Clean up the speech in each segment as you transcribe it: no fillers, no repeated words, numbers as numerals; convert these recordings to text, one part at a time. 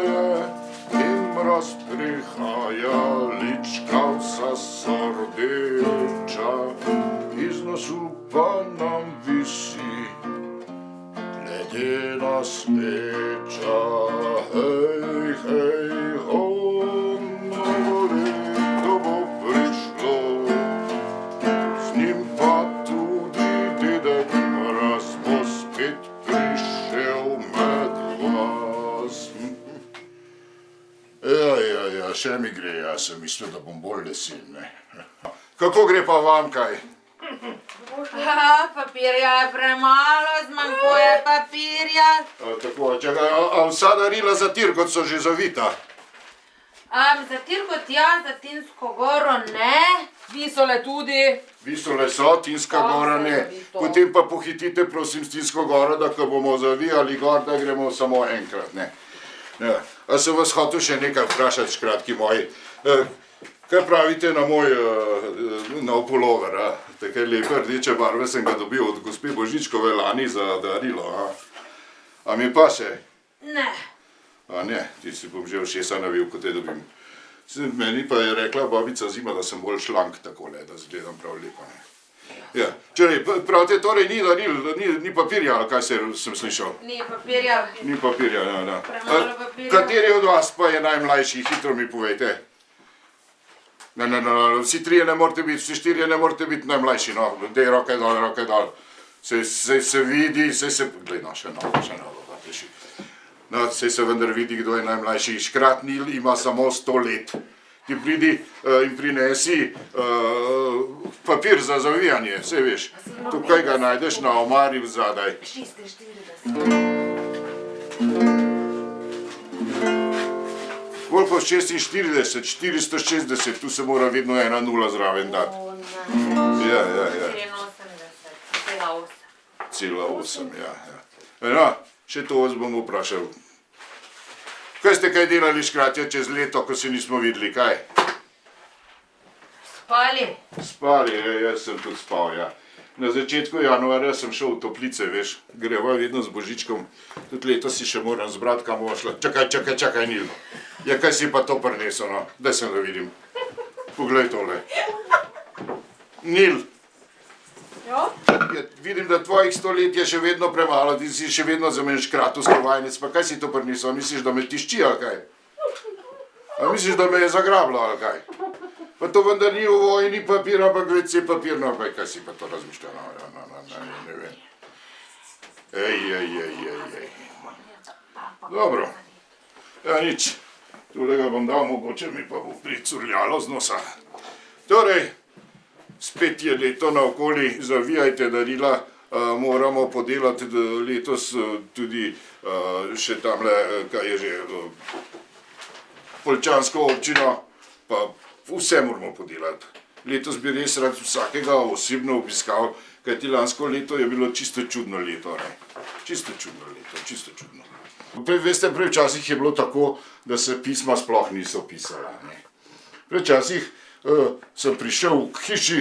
je in mraz prihaja, lička vsa so rdeča, iz nosu pa nam visi ledena sveča. Hej, hej, ho, novo leto bo prišlo, z njim pa tudi dedek Mraz bo spet prišel med vas. Ja, še mi gre, jaz sem mislil, da bom bolj lesen, ne. Kako gre pa vam kaj? Papirja je premalo, zmanjkuje papirja. Tako, čakaj, a vsa darila za Tirgot so že zavita? Za Tirgot ja, za Tinsko goro ne. Visole tudi. Visole so, Tinska gora ne. Potem pa pohitite, prosim, s Tinsko goro, da ko bomo zavijali gor, da gremo samo enkrat, ne. Ja. A sem vas hotel še nekaj vprašati, škratki moji. Kaj pravite na moj nov pulover, a? Take lepe rdeče barve sem ga dobil od gospe Božičkove lani za darilo, a? A mi pa še? Ne. A ne, ti si bom že ušesa navil, ko te dobim. Meni pa je rekla babica Zima, da sem bolj šlank takole, da zgledam prav lepo, ne. Ja, čerej, pravite, torej ni daril, ni papirja, ali kaj sem slišal? Ni papirja. Ni papirja, ja. Premalo papirja. Kateri od vas pa je najmlajši, hitro mi povejte. Ne, vsi trije ne morate biti, vsi štirje ne morate biti najmlajši, no, dej roke dol. Se vidi, glej, no, še novo, da piši. No, se vendar vidi, kdo je najmlajši. Škrat Nil ima samo 100 let. Ti pridi in prinesi papir za zavijanje, saj veš. Tukaj ga najdeš na omari vzadaj. 46. Koliko 46, 460, tu se mora vedno ena nula zraven dati. Ja. 84,8, ja. No, še to vas bom vprašal. Kaj ste kaj delali škratja čez leto, ko se nismo videli, kaj? Spali. Spali, jaz sem tudi spal, ja. Na začetku januarja sem šel v toplice, veš, greva vedno z Božičkom. Tudi letos si še moram zbrati, kam bova šla. Čakaj, Nil. Ja, kaj si pa to prinesel, no? Daj sem da vidim. Poglej tole. Nil. Jo? Vidim, da tvojih 100 let je še vedno premalo, ti si še vedno za meni škratovski vajenec, pa kaj si to prinesel? Misliš, da me tišči, ali kaj? A misliš, da me je zagrablo, ali kaj? Pa to vendar ni v vojni papir, ampak WC papir, no, kaj si pa to razmišljal, ne vem. Ej. Dobro. Ja, nič. Tule ga bom dal, mogoče mi pa bo pricurljalo z nosa. Torej, spet je leto naokoli, zavijajte darila, moramo podelati letos tudi še tamle, kaj je že, Poljčansko občino, pa vse moramo podelati. Letos bi res rad vsakega osebno obiskal, kajti lansko leto je bilo čisto čudno leto, ne. Čisto čudno. Veste, prej včasih je bilo tako, da se pisma sploh niso pisala, ne. Včasih sem prišel k hiši,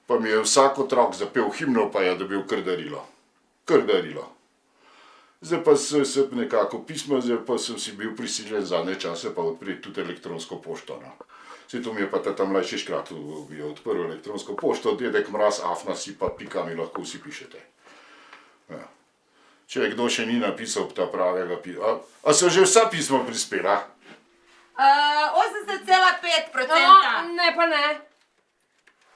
pa mi je vsak otrok zapel himno, pa je dobil kar darilo. Zdaj pa se nekako pisma, zdaj pa sem si bil prisiljen zadnje čase pa odpreti tudi elektronsko pošto, no. Saj to mi je pa ta mlajši škrat odprl elektronsko pošto, dedek Mraz, afna.si.mi lahko vsi pišete. Ja. Če kdo še ni napisal ta pravega pisma, a so že vsa pisma prispela? 80,5%. Ne, pa ne.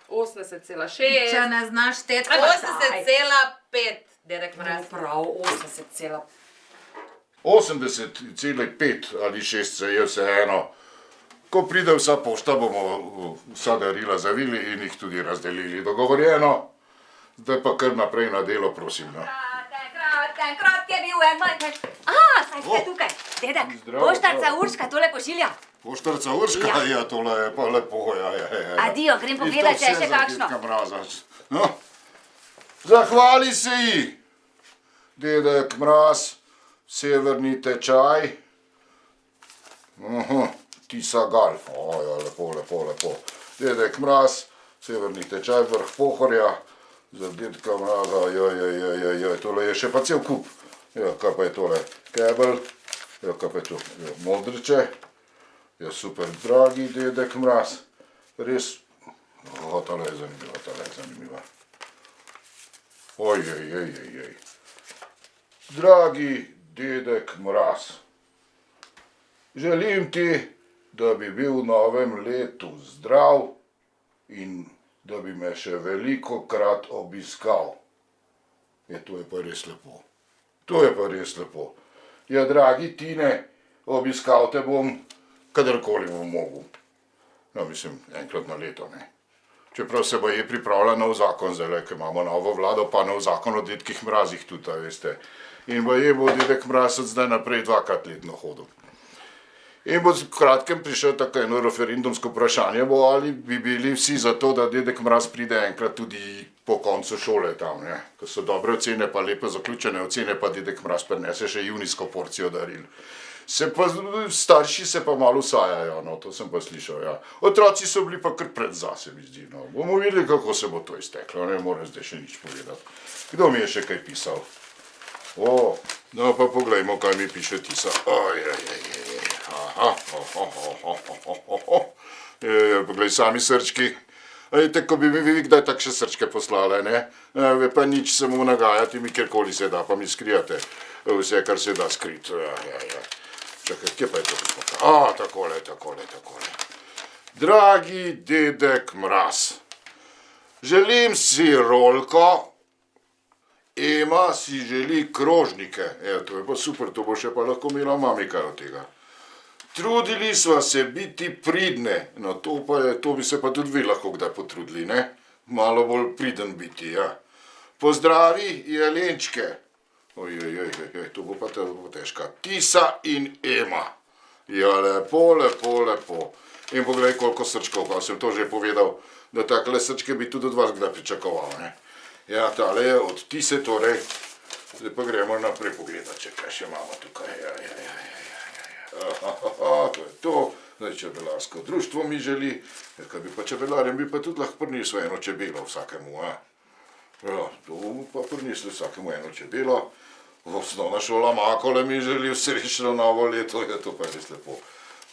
80,6. Če ne znaš šteti, 80,5, dedek Mraz. Prav, 80,5. 80,5 ali 6 se je vseeno. Ko pride vsa pošta, bomo vsa darila zavili in jih tudi razdelili. Dogovorjeno? Zdaj pa kar naprej na delo, prosim, no. Enkrat je bil en manj. Saj ste tukaj. Dedek, poštarca Urška tole pošilja. Poštarca Urška? Ja, tole je pa lepo, ja. Adijo, grem pogledat, če je še kakšno. No, zahvali se ji, dedek Mraz, severni tečaj. Tisa Galf, ja, lepo. Dedek Mraz, severni tečaj, vrh Pohorja. Za dedka Mraza, joj, tole je še pa cel kup. Ja, kaj pa je tole? Kebel, Ja, kaj pa je to? Ja, modriče. Ja, super, dragi dedek Mraz. Res, tale je zanimiva. Ojej. Dragi dedek Mraz, želim ti, da bi bil v novem letu zdrav in da bi me še velikokrat obiskal. Ja, to je pa res lepo. Ja, dragi Tine, obiskal te bom, kadarkoli bom mogel. No, mislim, enkrat na leto, ne. Čeprav se baje pripravlja nov zakon zdajle, ker imamo novo vlado, pa nov zakon o dedkih Mrazih tudi, veste. In baje bo dedek Mraz od zdaj naprej 2-krat letno hodil. In bo v kratkem prišel tako eno referendumsko vprašanje bo, ali bi bili vsi za to, da dedek Mraz pride enkrat tudi po koncu šole tam, ne. Ko so dobre ocene, pa lepe zaključene ocene, pa dedek Mraz prinese še junijsko porcijo daril. Starši se pa malo usajajo, no, to sem pa slišal, ja. Otroci so bili pa kar predza, se mi zdi, no. Bomo videli, kako se bo to izteklo, ne moram zdaj še nič povedati. Kdo mi je še kaj pisal? No pa poglejmo, kaj mi piše Tisa. Poglej, sami srčki. Ko bi mi vi kdaj takšne srčke poslale, ne? Ve pa nič se mu nagajati, mi kjerkoli se da, pa mi skrijate vse, kar se da skriti. Čakaj, kje pa je to? Takole. Dragi dedek Mraz, želim si rolko, Ema si želi krožnike. To je pa super, to bo še pa lahko imela mami kaj od tega. Trudili sva se biti pridne, no to bi se pa tudi vi lahko kdaj potrudili, ne? Malo bolj priden biti, ja. Pozdravi jelenčke. Ojej, to bo pa težka. Tisa in Ema. Ja, lepo. In poglej, koliko srčkov, pa sem to že povedal, da takle srčke bi tudi od vas kdaj pričakoval, ne? Ja, tale je od Tise torej. Zdaj pa gremo naprej pogledati, če kaj še imamo tukaj. To je to. Zdaj čebelarsko društvo mi želi. Kaj bi pa čebelarjem, bi pa tudi lahko prinesel eno čebelo vsakemu, Ja, to bomo pa prinesli vsakemu eno čebelo. Osnovna šola Makole mi želi srečno novo leto, ja, to pa je res lepo.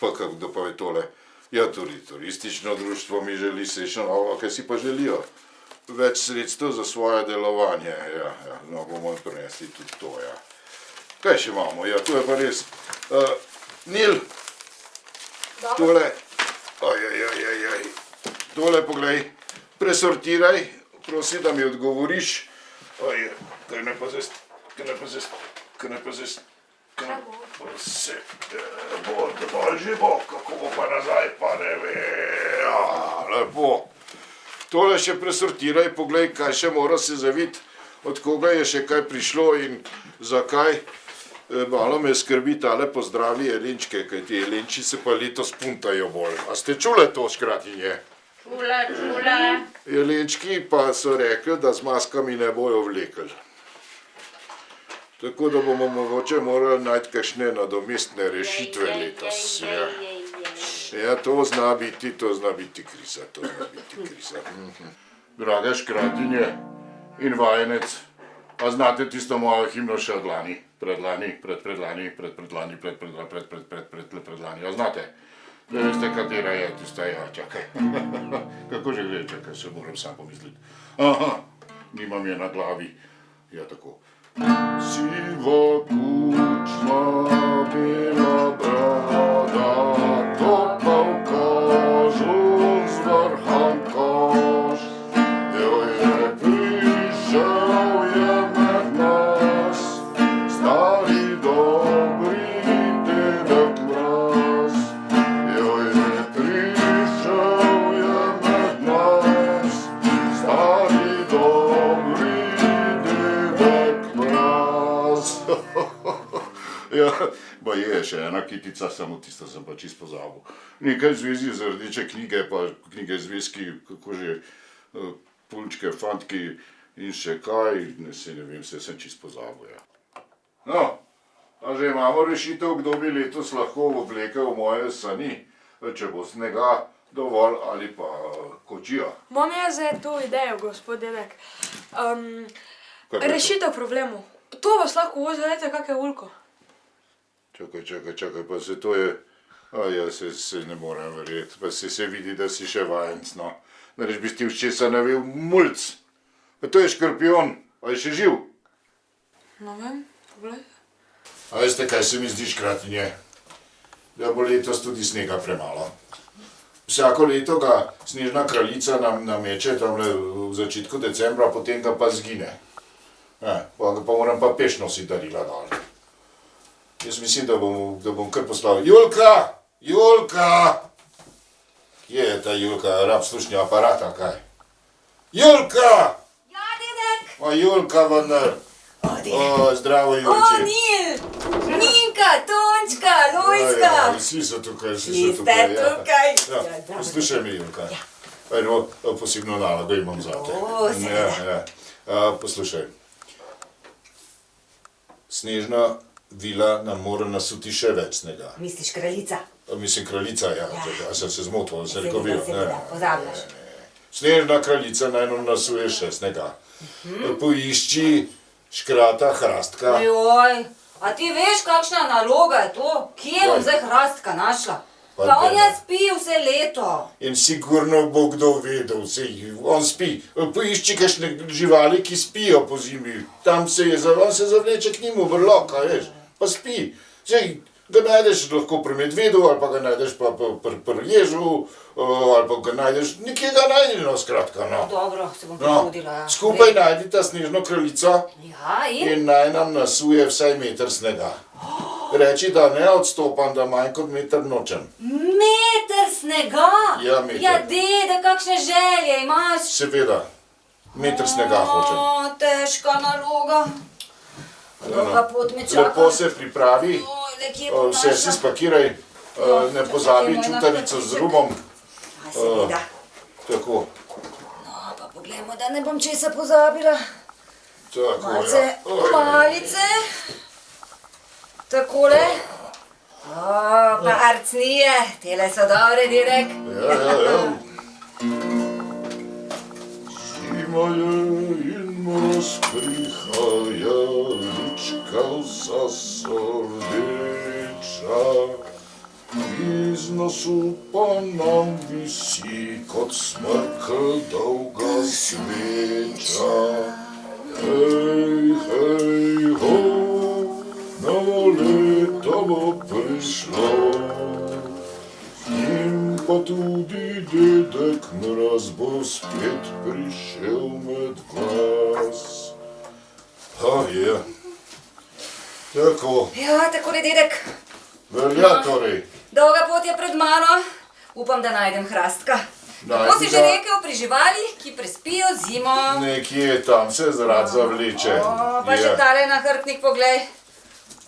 Pa kdo pa je tole? Ja, tudi turistično društvo mi želi srečno novo, kaj si pa želijo? Več sredstev za svoje delovanje, ja, no bomo prinesli tudi to, ja. Kaj še imamo? Ja, to je pa res. Nil, tole, tole poglej, presortiraj, prosi, da mi odgovoriš. Kaj ne pa zdaj, že bo, kako bo pa nazaj, pa ne ve, lepo. Tole še presortiraj, poglej, kaj še mora se zaviti, od koga je še kaj prišlo in zakaj. Malo me skrbi tale pozdravi jelenčke, kaj ti jelenči se pa letos puntajo bolj. A ste čule to škratinje? Čule. Jelenčki pa so rekli, da z maskami ne bojo vlekli. Tako da bomo mogoče morali najti kakšne nadomestne rešitve letos. Ja, to zna biti kriza, Draga škratinje in vajenec, a znate tisto mojo himno še od lani, predlani, a znate? Ne veste, katera je, tista je, čakaj. Kako že gre, čakaj, se moram sam pomisliti. Nimam je na glavi. Ja, tako. Siva kučma, bela brada, topa v kožu, zvrhan koš. Je prišel je med nas, stari dobri dedek Mraz. Je prišel je med nas, stari dobri dedek Mraz. Ja, ba je še ena kitica, samo tisto sem pa čisto pozabil. Nekaj v zvezi z Rdeče knjige, pa knjige zvezki, kako že, punčke, fantki in še kaj, ne vem, sem čisto pozabil, ja. No, a že imamo rešitev, kdo bi letos lahko oblekel moje sani, če bo snega dovolj ali pa kočijo. Imam jaz zdaj to idejo, gospod dedek. Rešitev problemov. To vas lahko vozi, dajte kakšno ulko. Čakaj, pa se to je... Ja, se ne morem verjeti, pa se vidi, da si še vajenc, no. Da reč bi ti včesa navil mulc. Pa to je škorpion, a je še živ? No vem, poglej. A veste, kaj se mi zdi škratinje? Da bo letos tudi snega premalo. Vsako leto ga snežna kraljica nameče tamle v začetku decembra, potem ga pa zgine. Pa moram pa peš nositi darila dol. Jaz mislim, da bom kar poslal. Julka! Julka! Kje je ta Julka? Rab slušnji aparat, a kaj? Julka! Ja, dedek! Julka vendar. Zdravo, Julči. Nil! Ninka, Tončka, Lojzka! Vsi so tukaj, Vsi ste tukaj. Poslušaj me, Julka. Posebno nalogo imam zate. Seveda. Poslušaj. Snežna vila nam mora nasuti še več snega. Misliš kraljica? Mislim, kraljica, ja. A sem se zmotil, sem rekel bil. Seveda, pozabljaš. Snežna kraljica naj nam nasuje še snega. Poišči škrata hrastka. Joj, a ti veš, kakšna naloga je to? Kje bom zdaj hrastka našla? Pa Pa on daj. ja spi vse leto. In sigurno bo kdo vedel, on spi. Poišči kakšne živali, ki spijo po zimi. Tam se zavleče k njim v brlok, a veš, pa spi. Sej, ga najdeš lahko pri medvedu, ali pa ga najdeš pa pri ježu, ali pa ga najdeš, nekje ga najdi, no, skratka, no. Dobro, se bom No, potrudila. Ja. skupaj najdita snežno kraljico Ja, in? in naj nam nasuje vsaj meter snega. Reči, da ne odstopam, da manj kot meter nočem. Meter snega? Ja, meter. Ja, dede, kakšne želje imaš? Seveda, meter snega hočem. Težka naloga. Dolga pot me čaka. Lepo se pripravi, Oj, le kje bom vse si našla? spakiraj, ne pozabi čutarico z rumom. A, seveda. Tako, No, pa poglejmo, da ne bom česa pozabila. tako, Malce ja. malice. Takole. Pa arcnije, tele so dobre, dedek. Ja. Zima je in mraz prihaja, lička vsa so rdeča. Iz nosu pa nam visi kot smrkelj dolga sveča. Hej, hej, ho, novo leto bo prišlo. Z njim pa tudi dedek mraz bo spet prišel med vas. Je. Tako, Ja, takole, dedek. velja torej. Dolga pot je pred mano. Upam, da najdem hrastka. Kako si že rekel, pri živalih, ki prespijo zimo. Nekje tam se zrad zavleče. Pa še tale nahrbtnik, poglej.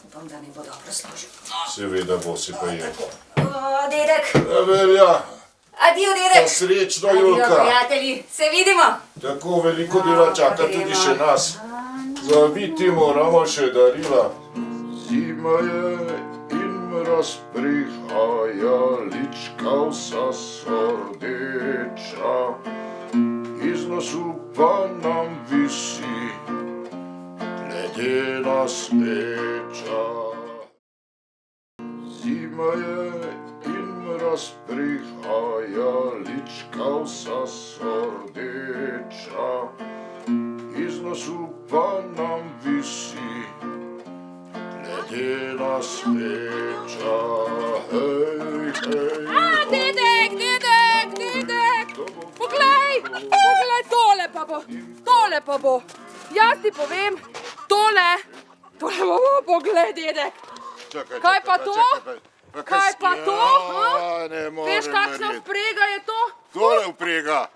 Upam, da mi bo dobro služil. Seveda bo si pa je. Dedek. Velja, Adijo, pa dedek. srečno, Adijo, Julka. prijatelji. Se vidimo. Tako veliko dela čaka tudi še nas. Zaviti moramo še darila. Zima je in mraz prihaja, lička vsa so rdeča. Iz nosu pa nam visi ledena smeča. Zima je in mraz prihaja, lička vsa so rdeča. Iz nosu pa nam visi ledena smeča. Hej, hej, Dedek! Poglej tole pa bo. Jaz ti povem, tole pa bo, poglej, dedek. Čakaj, Kaj pa to? Kaj pa to? Ne morem Veš, kakšna verjeti. vprega je to? Tole vprega.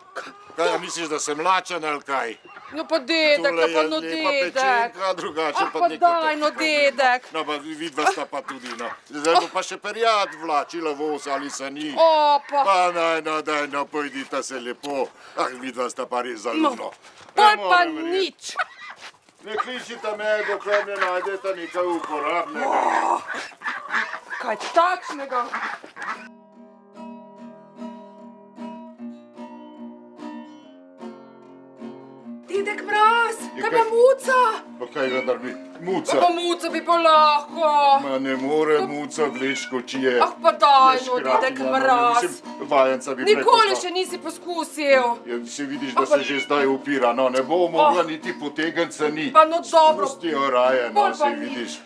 Kaj, misliš, da sem lačen ali kaj? No pa dedek, Tole pa je no lepa dedek. pečenka, drugače Pa daj, no dedek. No pa vidva sta pa tudi, no. Zdaj bo pa še perjad vlačila voz ali se ni. Opa. Pa daj, pojdita se lepo. Vidva sta pa res zaludno. Pol pa nič. Ne kličita me, dokler ne najdeta nekaj uporabnega. Kaj takšnega? Dedek Mraz, kaj pa muca? Pa kaj vendar mi, Muca. Pa muca bi pa lahko. Ma ne more muca vleč kočije. Ah, pa daj, no, dedek Mraz. Vajenca bi Nikoli še nisi poskusil. Ja, se vidiš, da se že zdaj upira, no, ne bo mogla niti potegniti se ni. Pa no dobro. Spusti jo raje, no, Bolj pa se ni. vidiš.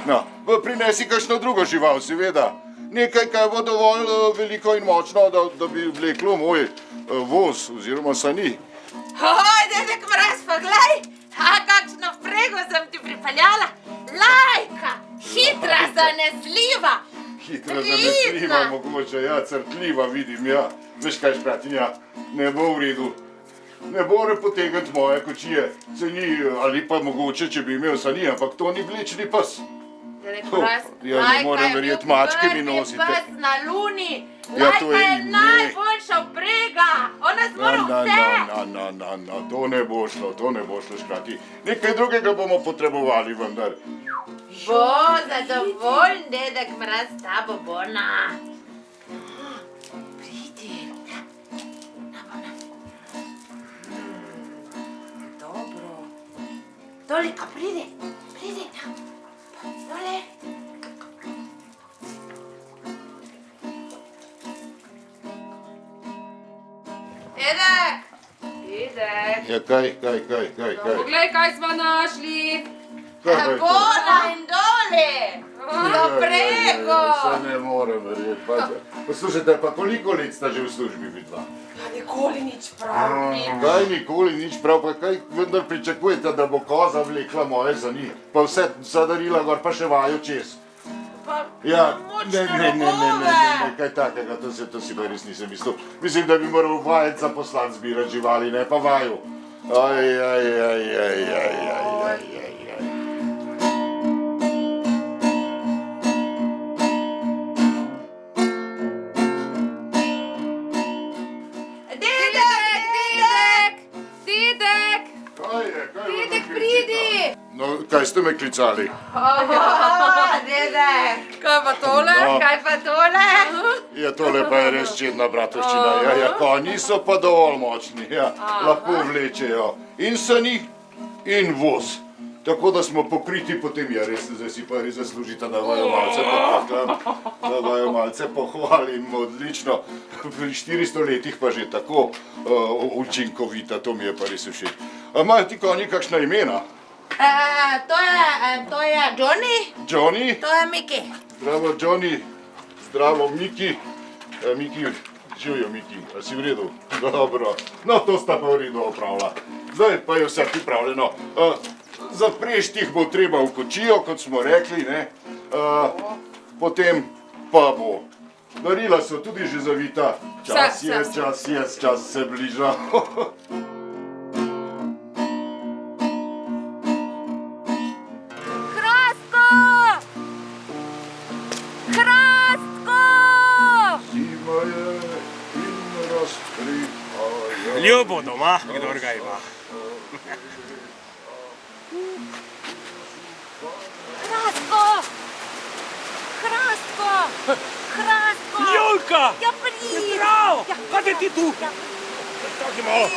No, prinesi kakšno drugo žival, seveda. Nekaj, kaj bo dovolj veliko in močno, da bi vleklo moj voz oziroma sani. Oj, dedek Mraz, pa glej, kakšno frego sem ti pripeljala. Lajka, hitra, zanesljiva. Hitra, zanesljiva, mogoče, ja, crtljiva, vidim, ja. Veš kaj, špratinja, ne bo v redu. Ne more potegniti moje kočije, se ni, ali pa mogoče, če bi imel sani, ampak to ni vlečni pes. Dedek Mraz, Ja, ne morem verjeti, mačke mi nosite. Lajka je bil prvi pes na Luni. Ja, to Lajka je je ime. najboljša vprega. Ona zmore vse. To ne bo šlo, škrati. Nekaj drugega bomo potrebovali, vendar. Bo zadovoljen, dedek Mraz, ta bo bona. Pridi. Dobro. Tolika, pridi. Dole. Dedek. Ja, kaj? Poglej, kaj smo našli. Bona in dole. Za prego. Se ne morem verjeti. Poslušajte, pa koliko let sta že v službi vidva? Ja, nikoli nič prav. Kaj nikoli nič prav, pa kaj vendar pričakujete, da bo koza vlekla moje za njih? Pa vse darila gor, pa še vaju čez. Ja, ne, kaj takega, to si pa res nisem mislil. Mislim, da bi moral vajenca poslati zbirati živali, ne pa vaju. Aj. Dedek, pridi. No, kaj ste me klicali? Dedek. Kaj pa tole? No. Kaj pa tole? Ja, tole pa je res čedna bratovščina. Ja, konji so pa dovolj močni, ja, lahko vlečejo. In sani, in voz. Tako da smo pokriti potem, ja res, zdaj si pa res zaslužite, da vaju malce pohvalim. Da vaju malce pohvalim, odlično. V 400 letih pa že tako učinkovita, to mi je pa res všeč. A imajo ti konji kakšna imena? To je Johnny, Johnny? to je Miki. Zdravo, Johnny. Zdravo, Miki. Miki, živijo, Miki. A si v redu? Dobro. No, to sta pa v redu opravila. Zdaj pa je vse pripravljeno. Zaprešti jih bo treba v kočijo, kot smo rekli, ne. Potem pa bo. Darila so tudi že zavita. Čas se bliža. Zima je in razprihaja. Ljubo doma, kdor ga ima. Hrastko! Julka! Ja, pridi! Zdrav! Kaj te ti tu? Čakaj malo.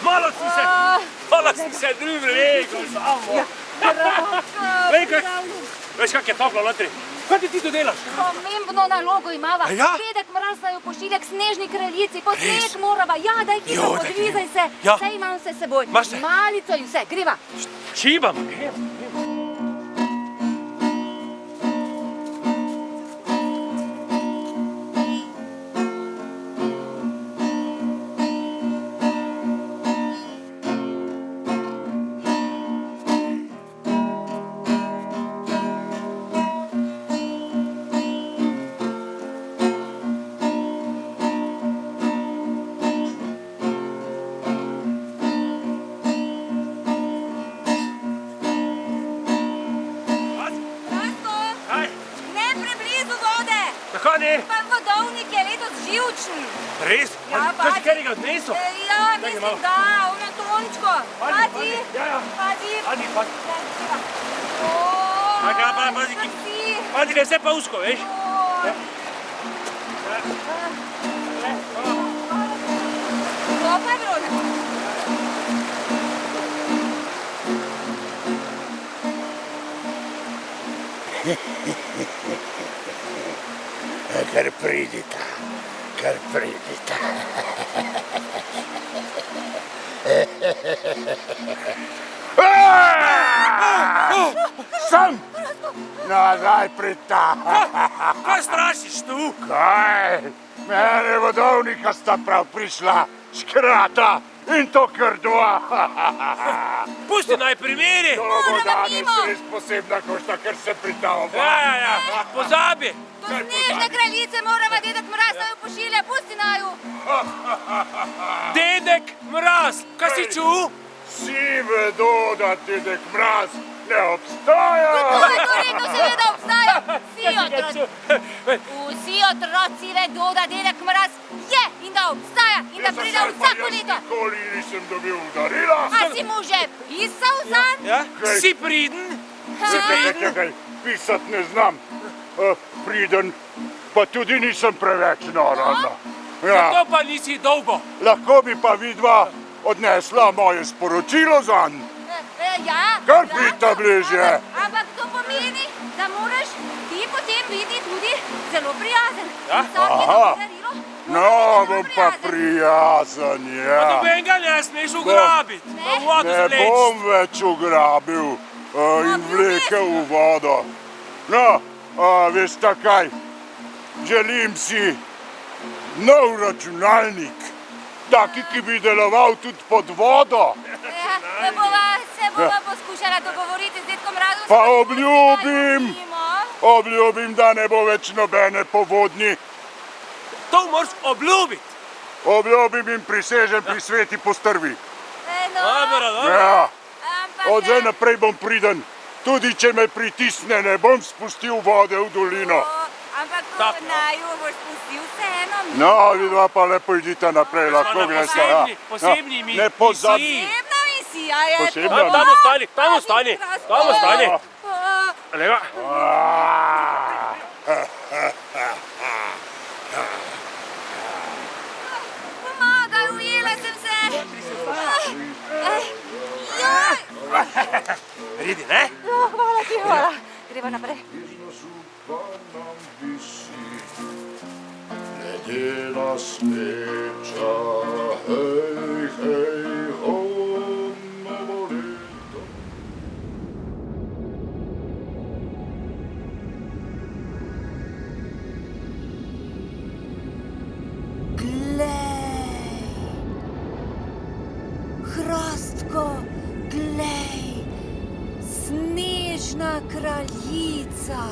Malo si se drugega samo. Veš, kak je toplo notri? Kaj ti tu delaš? Pomembno nalogo imava. Ja? Dedek Mraz naju pošilja k snežni kraljici. Po sneg morava. Ja, daj hitro, Jo, daj, podvizaj se. Ja. Vse imam vse s seboj. Imaš vse? Malico in vse. Greva. Čibam. Kaj ne? Pa vodovnik je letos živčen. Res? Ja, Kaj si kaj odnesel? Ja, mislim, da, ono Tončko. Pazi. Pazi. Pazi, Pazi. Pazi, da je vse pa usko, veš? To pa je bilo ne. Kar pridita, kar pridita. Sem! Nazaj prita! Kaj strašiš tu? Kaj? Mene vodovnika sta prav prišla, škrata in to kar dva. Pusti naj primeri. To bo danes res posebna košta, ker se pritava. Ja, pozabi. To snežne kraljice morava dedek Mraz naju pošilja, pusti naju. Dedek Mraz, kaj si čul? Vsi vedo, da dedek Mraz ne obstaja. Kdo je to rekel, seveda obstaja? Vsi otroci vedo, da dedek Mraz je in da obstaja in da pride vsako leto. Jaz nikoli nisem dobil darila. A si mu že pisal zanj? Ja? Si priden? Čakaj, pisat ne znam. Priden, pa tudi nisem preveč narana. Ja, To pa nisi dolgo. lahko bi pa vidva odnesla moje sporočilo zanj. Ja. Kar pridite bližje. Ampak to pomeni, da moraš ti potem biti tudi zelo prijazen. Ja? Aha. No, bom pa prijazen, ja. Nobenega ne smeš ugrabiti. V vodo Ne zvleči. bom več ugrabil in vlekel v vodo. No, veste kaj? Želim si nov računalnik. Taki, ki bi deloval tudi pod vodo. Se bova poskušala dogovoriti z dedkom Mrazom. Pa obljubim, da ne bo več nobene povodnji. To moraš obljubiti. Obljubim in prisežem pri sveti postrvi. Dobro. Ja, od zdaj naprej bom priden. Tudi če me pritisne, ne bom spustil vode v dolino. Ampak Tako. naju boš pustil vseeno. No, vidva pa lepo idite naprej, lahko na greste. ja. posebni Ne pozabi. Posebna misija je Posebna to. Tam ostani. Lega. Pomagaj, ujela sem se. Joj. Ridi, ne? Hvala ti, hvala. Greva naprej. Ledena smeča, hej, hej, ho, novo leto. Glej, Hrastko, glej, snežna kraljica.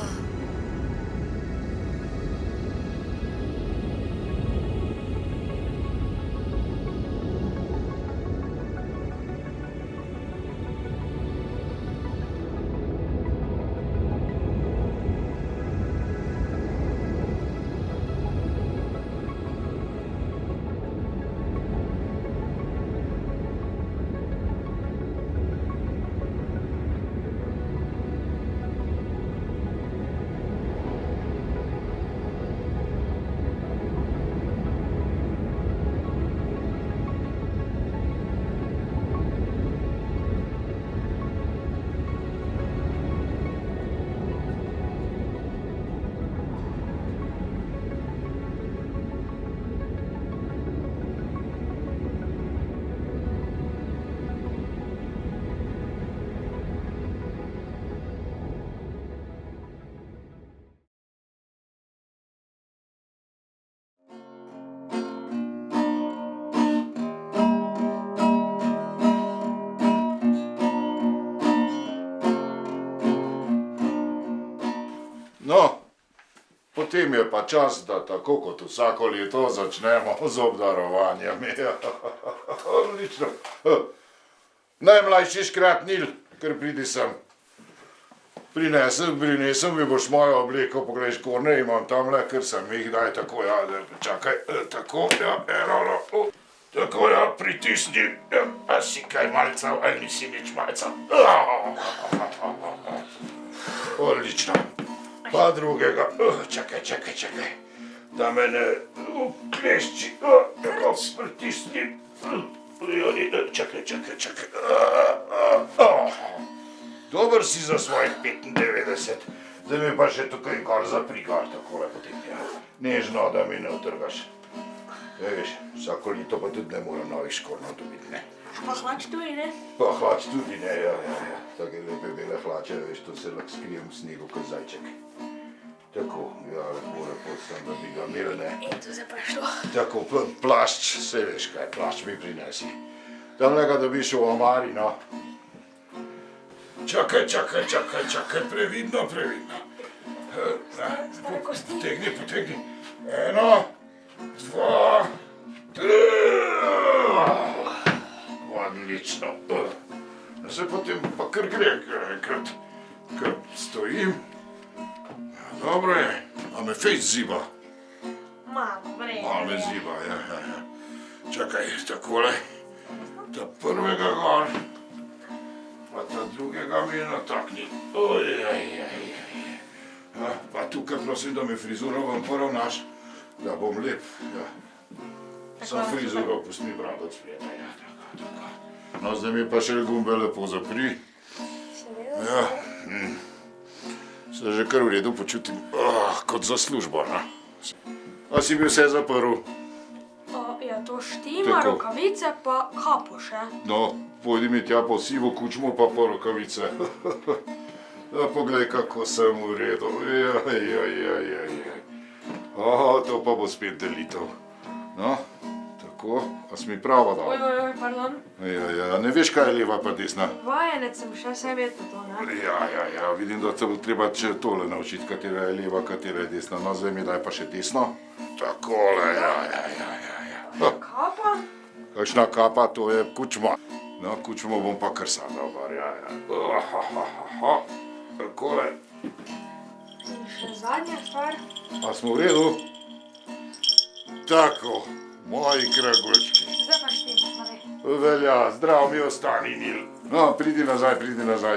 No, potem je pa čas, da tako kot vsako leto začnemo z obdarovanjem. Odlično. Najmlajši škrat Nil, ker pridi sem. Prinesem, mi boš mojo obleko, poglej, škorne imam tamle, ker sem jih daj tako, ja, čakaj, tako, ja, eno, tako, ja, pritisni, ja, a si kaj malcav, ali nisi nič malcav. Odlično. Pa drugega, čakaj, da me ne uklešči, tako pritisni, čakaj. Dober si za svojih 95, Zdaj mi pa še tukaj kar zaprigor, takole potem, ja. Nežno, da mi ne utrgaš. Veš, vsako leto pa tudi ne moram novih škornov dobiti, ne. Pa hlač tudi, ne? Pa hlač tudi ne, ja. Take lepe bele hlače, veš, to se lahko skrijem v snegu kot zajček. Tako, ja, lepo sem, da bi ga imel, ne. In tu se pa šlo. Tako, plašč, saj veš kaj, plašč mi prinesi. Tamlega dobiš v omari, no. Čakaj, previdno. Potegni. 1, 2, 3. Odlično. Se potem pa kar gre, enkrat, kar stojim. Dobro je, a me fejt ziba. Malo, Malo me ziba, ja. Čakaj, takole, ta prvega gor, pa ta drugega mi natakni. Pa tukaj prosim, da mi frizuro vam poravnaš, da bom lep, ja. Sam frizuro pusti mi brado od spredaj, ja, tako. No, zdaj mi pa še gumbe lepo zapri. Ja, se že kar v redu počutim, kot za službo, no. A si bi vse zaprl? Ja, to štima, rokavice pa kapo še. No, pojdi mi tja po sivo kučmo pa po rokavice. Poglej, kako sem v redu. To pa bo spet delitev. No, tako, a si mi prava dal? Oj, pardon. Ja, ne veš, kaj je leva pa desna? Vajenec sem še vse vedno to, ne? Ja, vidim, da te bo treba če tole naučiti, katera je leva, katera je desna. No, zdaj mi daj pa še desno. Takole, ja. Kapa? Kakšna kapa, to je kučma. No, kučmo bom pa kar sam dal bar, ja. Takole. In še zadnja stvar. A smo v redu? Tako, moji kragulčki. Zdaj pa štima, ne? Velja, zdrav mi ostani, Nil. No, pridi nazaj,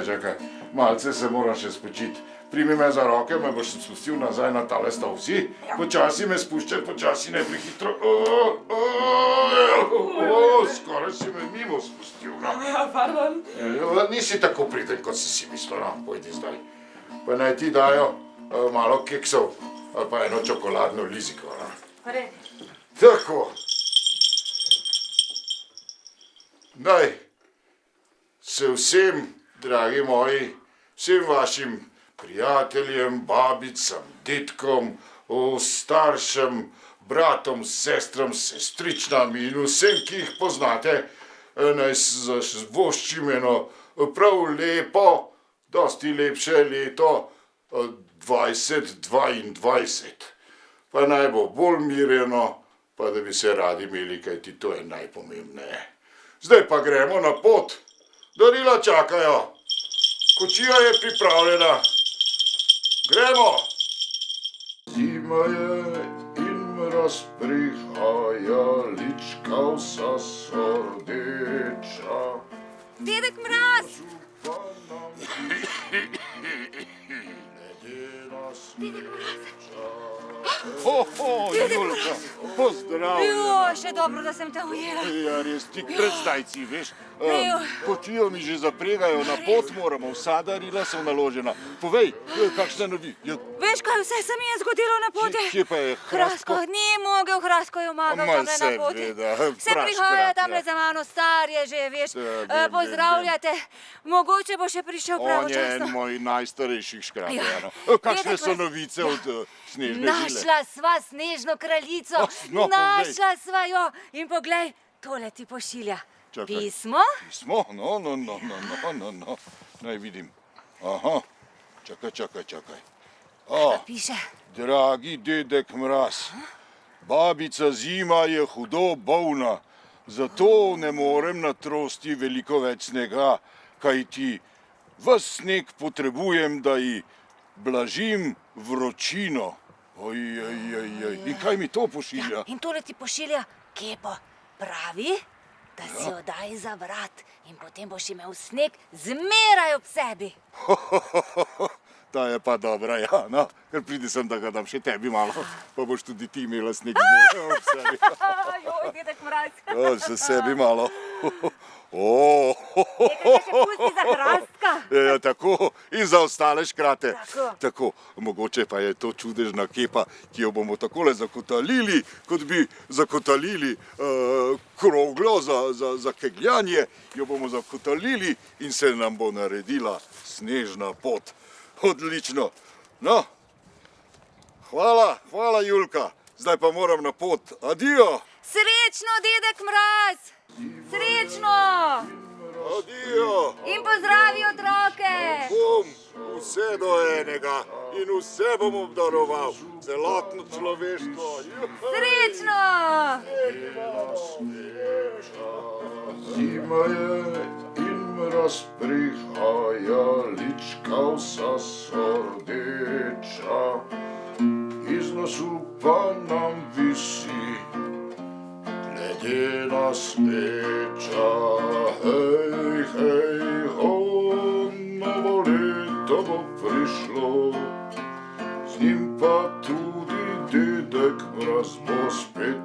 čakaj. Malce se moram še spočiti. Primi me za roke, me boš spustil nazaj na tale stol. Si? Počasi me spuščaj, počasi, ne prehitro. Skoraj si me mimo spustil, no. Ja, pardon. Nisi tako priden, kot si mislil, no. Pojdi zdaj. Pa naj ti dajo malo keksov ali pa eno čokoladno liziko, no. Redi. Tako. Naj se vsem, dragi moji, vsem vašim prijateljem, babicam, dedkom, staršem, bratom, sestram, sestričnam in vsem, ki jih poznate, naj voščim eno prav lepo, dosti lepše leto 2022. Pa naj bo bolj mirjeno, pa da bi se radi imeli, kajti to je najpomembneje. Zdaj pa gremo na pot. Darila čakajo. Kočija je pripravljena. Gremo! Zima je in mraz prihaja, lička vsa so rdeča. Dedek Mraz! Julka, pozdravljena. Še dobro, da sem te ujela. Ja, res, tik pred zdajci, veš. Ejo. Kočijo mi že zapregajo, na pot moramo, vsa darila so naložena. Povej, kakšna novi? Veš, kaj vse se mi je zgodilo na poti? Kje pa je Hrasko? Ni mogel, Hrasko je umagal Ma, tamle na poti. seveda, Vse prihaja tamle za mano, star je že, veš. Pozdravljate. Mogoče bo še prišel On je en pravočasno. moj najstarejših škrabov. Ja. Kakšne Dedek so Mraz. novice od Snežne Žile? Našla sva snežno kraljico. No, Našla sva jo. In poglej, tole ti pošilja. Čakaj. Pismo. Pismo? No. Naj vidim. Aha, čakaj. Piše. Dragi dedek Mraz, babica Zima je hudo bolna, zato ne morem natrosti veliko več snega, kajti ves sneg potrebujem, da ji blažim vročino. In kaj mi to pošilja? In tole ti pošilja kepo. Pravi, da si jo daj za vrat in potem boš imel sneg zmeraj ob sebi. Ta je pa dobra, ja, no, ker pridi sem, da ga dam še tebi malo, pa boš tudi ti imela sneg zmeraj ob sebi. Joj, dedek Mraz. Se sebi malo. O, Nekaj še pusti za hrastka. ja, tako, in za ostale škrate. Tako. Mogoče pa je to čudežna kepa, ki jo bomo takole zakotalili, kot bi zakotalili kroglo za kegljanje, jo bomo zakotalili in se nam bo naredila snežna pot. Odlično. No, hvala Julka, zdaj pa moram na pot. Adijo. Srečno, dedek Mraz! Srečno! Adijo. In pozdravi otroke! Bom vse do enega in vse bom obdaroval, celotno človeštvo. Srečno! Zima je in mraz prihaja, lička vsa so rdeča, iz nosu pa nam visi ledena sveča. Hej, hej, ho, novo leto bo prišlo, z njim pa tudi dedek Mraz bo spet